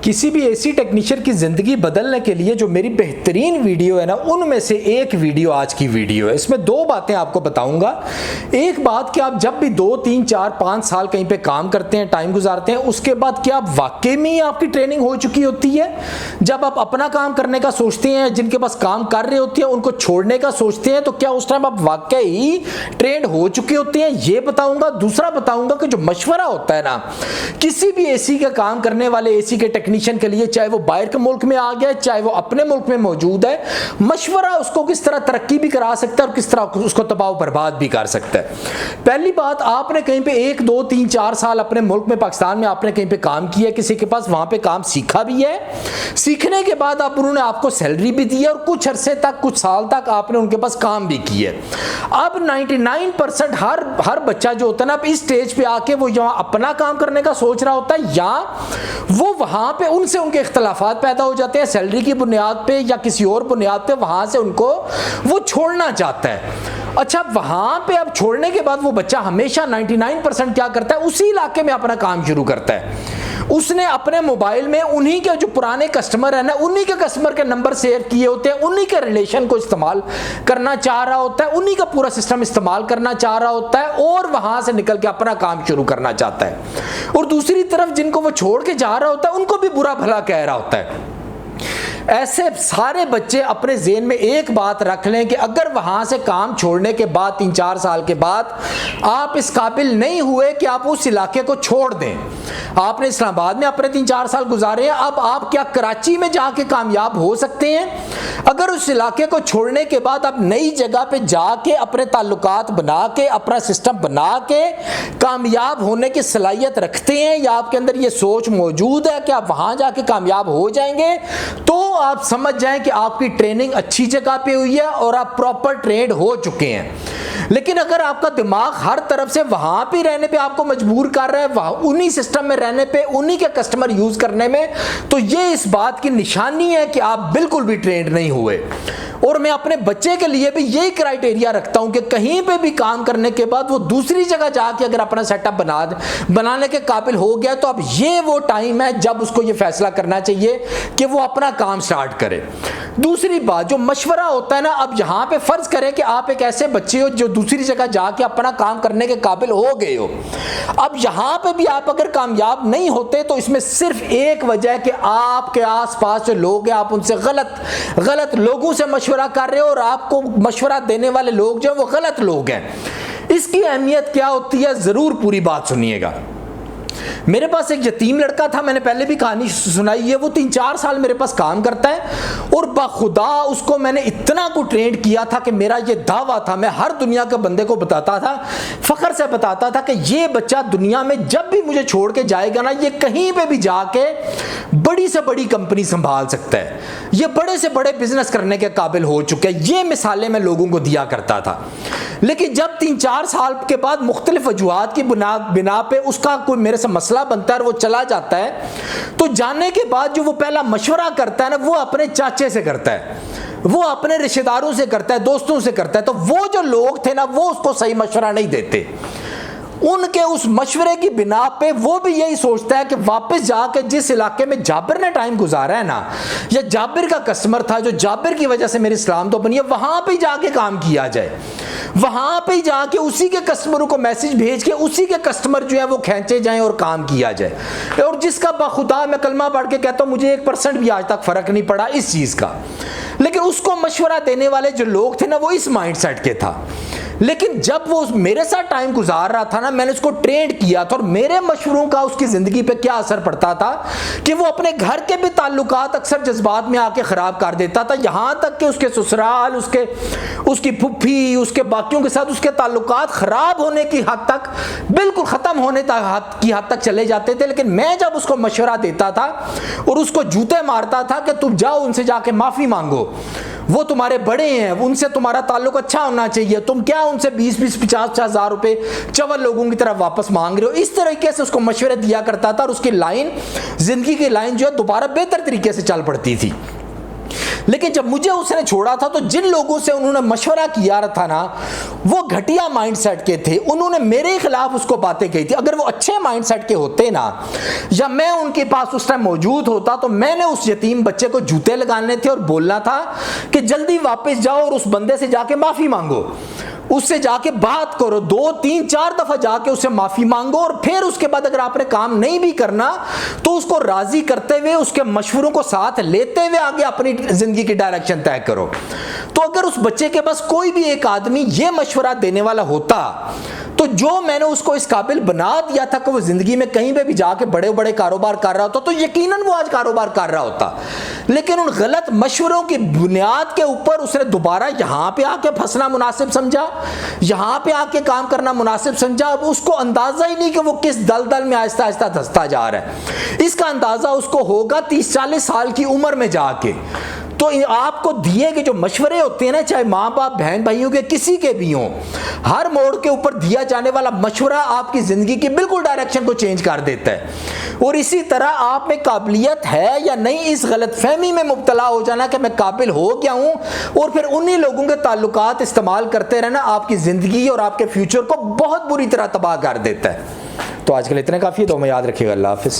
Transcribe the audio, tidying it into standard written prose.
किसी भी AC technician की ज़िंदगी बदलने के लिए जो मेरी बेहतरीन वीडियो है ना, उनमें से एक वीडियो आज की वीडियो है। इसमें दो बातें आपको बताऊंगा। एक बात कि आप जब भी 2, 3, 4, 5 साल कहीं पे काम करते हैं, टाइम गुजारते हैं, उसके बाद क्या आप वाकई में आपकी ट्रेनिंग हो चुकी होती है? जब आप अपना काम करने का सोचते हैं, जिनके पास काम कर रहे होते हैं उनको छोड़ने का सोचते हैं, तो क्या उस टाइम आप वाकई ट्रेंड हो चुके होते हैं? ये बताऊंगा। दूसरा बताऊंगा कि जो मशवरा होता है ना किसी भी एसी का काम करने वाले एसी के टेक्नीशियन के लिए, चाहे वो बाहर के मुल्क में आ गया चाहे वो अपने मुल्क में मौजूद है, मशवरा उसको किस तरह तरक्की भी करा सकता है और किस तरह उसको तबाह बर्बाद भी कर सकता है। पहली बात, आपने कहीं पे 1, 2, 3, 4 साल अपने मुल्क में, पाकिस्तान में आपने कहीं पे काम किया, किसी के पास वहां पे काम सीखा भी है। सीखने के बाद उन्होंने आपको सैलरी भी दी है और कुछ अरसे तक, कुछ साल तक आपने उनके पास काम भी किया। अब 99% हर बच्चा जो होता है ना, इस स्टेज पे आके वो यहाँ अपना काम करने का सोच रहा होता है, या वो वहां पे उनसे उनके इख्तलाफात पैदा हो जाते हैं सैलरी की बुनियाद पे या किसी और बुनियाद पे, वहां से उनको वो छोड़ना चाहता है। अच्छा, वहां पे अब छोड़ने के बाद वो बच्चा हमेशा 99% क्या करता है, उसी इलाके में अपना काम शुरू करता है। उसने अपने मोबाइल में उन्हीं के जो पुराने कस्टमर है ना, उन्हीं के कस्टमर के नंबर सेव किए होते हैं, उन्हीं के रिलेशन को इस्तेमाल करना चाह रहा होता है, उन्हीं का पूरा सिस्टम इस्तेमाल करना चाह रहा होता है और वहां से निकल के अपना काम शुरू करना चाहता है। और दूसरी तरफ जिनको वो छोड़ के जा रहा होता है उनको भी बुरा भला कह रहा होता है। ऐसे सारे बच्चे अपने ज़हन में एक बात रख लें कि अगर वहां से काम छोड़ने के बाद 3-4 साल के बाद आप इस काबिल नहीं हुए कि आप उस इलाके को छोड़ दें, आपने इस्लामाबाद में अपने 3-4 साल गुजारे हैं, अब आप क्या कराची में जाके कामयाब हो सकते हैं? अगर उस इलाके को छोड़ने के बाद आप नई जगह पे जाके अपने ताल्लुकात बना के, अपना सिस्टम बना के कामयाब होने की सलाहियत रखते हैं, या आपके अंदर ये सोच मौजूद है कि आप वहां जाके कामयाब हो जाएंगे, तो आप समझ जाएं कि आपकी ट्रेनिंग अच्छी जगह पे हुई है और आप प्रॉपर ट्रेंड हो चुके हैं। लेकिन अगर आपका दिमाग हर तरफ से वहां पे रहने पे आपको मजबूर कर रहा है, वहां उन्हीं सिस्टम में रहने पे, उन्हीं के कस्टमर यूज करने में, तो ये इस बात की निशानी है कि आप बिल्कुल भी ट्रेंड नहीं हुए। और मैं अपने बच्चे के लिए भी यही क्राइटेरिया रखता हूं कि कहीं पे भी काम करने के बाद वो दूसरी जगह जाके अगर अपना सेटअप बनाने के काबिल हो गया, तो अब ये वो टाइम है जब उसको ये फैसला करना चाहिए कि वो अपना काम स्टार्ट करे। दूसरी बात, जो मशवरा होता है ना, अब यहां पे फर्ज करें कि आप एक ऐसे बच्चे हो जो दूसरी जगह जाके अपना काम करने के काबिल हो गए हो, अब यहां पे भी आप अगर कामयाब नहीं होते तो इसमें सिर्फ एक वजह है कि आपके आसपास जो लोग हैं, आप उनसे गलत लोगों से मशवरा कर रहे हो और आपको मशवरा देने वाले लोग जो है वो गलत लोग हैं। इसकी अहमियत क्या होती है, जरूर पूरी बात सुनिएगा। मेरे पास एक यतीम लड़का था, मैंने पहले भी कहानी सुनाई है, वो 3-4 साल मेरे पास काम करता है और बाखुदा उसको मैंने इतना को ट्रेंड किया था कि मेरा ये दावा था, मैं हर दुनिया के बंदे को बताता था, फख्र से बताता था कि ये बच्चा दुनिया में जब भी मुझे छोड़ के जाएगा ना, ये कहीं पे भी जाके बड़ी से बड़ी कंपनी संभाल सकता है, ये बड़े से बड़े बिजनेस करने के काबिल हो चुके हैं। ये मिसालें मैं लोगों को दिया करता था। लेकिन जब 3-4 साल के बाद मुख्तलिफ वजूहात की बिना पे उसका कोई मेरे से मसला बनता है और वो चला जाता है, तो जाने के बाद जो वो पहला मशवरा करता है ना, वो अपने चाचे से करता है, वो अपने रिश्तेदारों से करता है, दोस्तों से करता है। तो वो जो लोग थे ना, वो उसको सही मशवरा नहीं देते। उनके उस मशवरे की बिना पे वो भी यही सोचता है कि वापस जाके जिस इलाके में जाबिर ने टाइम गुजारा है ना, या जाबिर का कस्टमर था जो जाबिर की वजह से मेरी इस्लाम तो बनी है, वहां पे जाके काम किया जाए, वहां पे जाके उसी के कस्टमरों को मैसेज भेज के उसी के कस्टमर जो है वो खींचे जाएं और काम किया जाए। और जिसका बाखुदा मैं कलमा पढ़ के कहता हूं, मुझे 1% भी आज तक फर्क नहीं पड़ा इस चीज का। लेकिन उसको मशवरा देने वाले जो लोग थे ना, वो इस माइंडसेट के था। लेकिन जब वो मेरे साथ टाइम गुजार रहा था ना, मैंने उसको ट्रेंड किया था और मेरे मशवरों का उसकी जिंदगी पे क्या असर पड़ता था कि वो अपने घर के भी ताल्लुकात अक्सर जज्बात में आके खराब कर देता था, यहां तक कि उसके ससुराल, उसकी फुफ्फी, उसके बाकियों के साथ उसके ताल्लुकात खराब होने की हद तक, बिल्कुल खत्म होने की हद तक चले जाते थे। लेकिन मैं जब उसको मशवरा देता था और उसको जूते मारता था कि तुम जाओ उनसे जाके माफी मांगो, वो तुम्हारे बड़े हैं, उनसे तुम्हारा ताल्लुक अच्छा होना चाहिए, तुम क्या उनसे 20-20, 50-50 हजार रुपए चवल लोगों की तरफ वापस मांग रहे हो, इस तरीके से उसको मशवरे दिया करता था और उसकी लाइन, जिंदगी की लाइन जो है दोबारा बेहतर तरीके से चल पड़ती थी। लेकिन जब मुझे उसने छोड़ा था तो जिन लोगों से उन्होंने मशवरा किया था ना, वो घटिया माइंडसेट के थे, उन्होंने मेरे खिलाफ उसको बातें कही थी। अगर वो अच्छे माइंडसेट के होते ना, या मैं उनके पास उस टाइम मौजूद होता, तो मैंने उस यतीम बच्चे को जूते लगाने थे और बोलना था कि जल्दी वापस जाओ और उस बंदे से जाके माफी मांगो, उससे जाके बात करो, 2 3 4 दफा जाके उससे माफी मांगो, और फिर उसके बाद अगर आपने काम नहीं भी करना तो उसको राजी करते हुए, उसके मशवरों को साथ लेते हुए आगे अपनी जिंदगी की डायरेक्शन तय करो। तो अगर उस बच्चे के पास कोई भी एक आदमी ये मशवरा देने वाला होता, तो जो मैंने उसको इस काबिल बना दिया था कि वो जिंदगी में कहीं पे भी जाके बड़े बड़े कारोबार कर रहा होता, तो यकीनन वो आज कारोबार कर रहा होता। लेकिन उन गलत मशवरों की बुनियाद के ऊपर उसने दोबारा यहां पे आके फंसना मुनासिब समझा, यहां पे आके काम करना मुनासिब समझा। अब उसको अंदाजा ही नहीं कि वो किस दलदल में आहिस्ता आहिस्ता धंसता जा रहा है। इसका अंदाजा उसको होगा 30-40 साल की उम्र में जाके। तो आपको दिए गए जो मशवरे होते हैं ना, चाहे माँ बाप बहन भाइयों के किसी के भी हों, हर मोड़ के ऊपर दिया जाने वाला मशवरा आपकी जिंदगी की बिल्कुल डायरेक्शन को चेंज कर देता है। और इसी तरह आप में काबिलियत है या नहीं, इस गलतफहमी में मुब्तला हो जाना कि मैं काबिल हो गया हूं, और फिर उन्हीं लोगों के ताल्लुकात इस्तेमाल करते रहना, आपकी जिंदगी और आपके फ्यूचर को बहुत बुरी तरह तबाह कर देता है। तो आज के लिए इतने काफ़ी है, तो मैं याद रखिएगा। अल्लाह हाफिज़।